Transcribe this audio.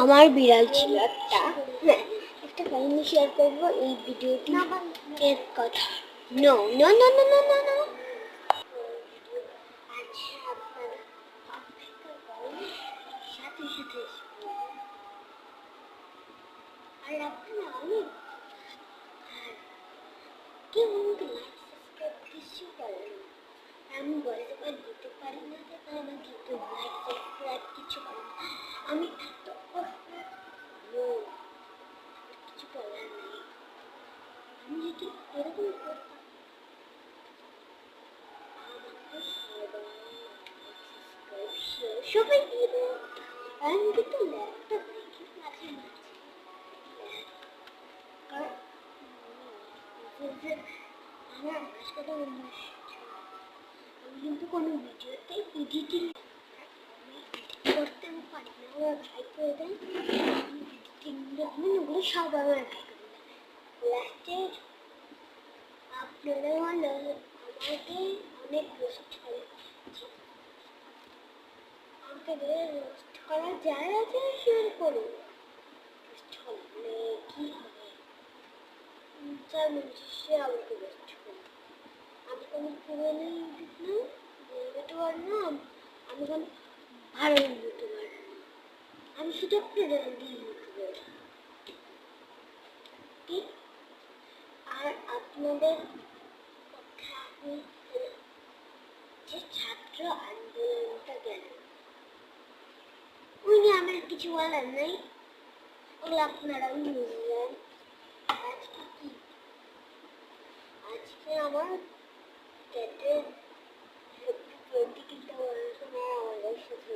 আমার বিড়াল ছিল একটা। হ্যাঁ, একটা কাহিনী শেয়ার করবো এই ভিডিওটি এর কথা। No no no no no no no আচ্ছা, আপনারা অপেক্ষা করেন, সাথে সাথে আর আপনারা অনেক কেউ আমাকে লাইক সাবস্ক্রাইব কিছু করেন না। আমি ভয়েস ওভার দিতে পারি না, তাই আমাকে কেউ লাইক সাবস্ক্রাইব কিছু করেন না। আমি এত কিছু বলার নেই। আমি যদি এরকম করতাম আমাকে সবাই দিল। আমি কিন্তু ল্যাপটপ দেখি মাঝে মাঝে, কারণ আমার আজকাল আমি কিন্তু কোনো ভিডিওতে এডিটিং করতেও পারি না, ওরা ট্রাই করে দেন এডিটিং দেখবেন, ওগুলো সব আমার ট্রাই করে দেন। লাস্টে আপনারা হলো আমাকে অনেক রোস্ট করে, আমাকে রোস্ট করা যায় আছে শেয়ার করুন। রোস্ট করলে কি হবে? চার মানুষ সে আমাকে রোস্ট করুন। আমি কোনো পুরনো ইউটিউবার না, আমি কোনো ভালো ইউটিউবার, আমি শুধু একটা রেডি ইউটিউবার। ঠিক, আর আপনাদের কথা আমি যে ছাত্র আন্দোলনটা গেল, ওই নিয়ে আমার কিছু বলার নেই, ওগুলো আপনারা বুঝলেন। আজকে কি, আজকে আমার ডেটের 20 কিলোমিটার আমাদের সাথে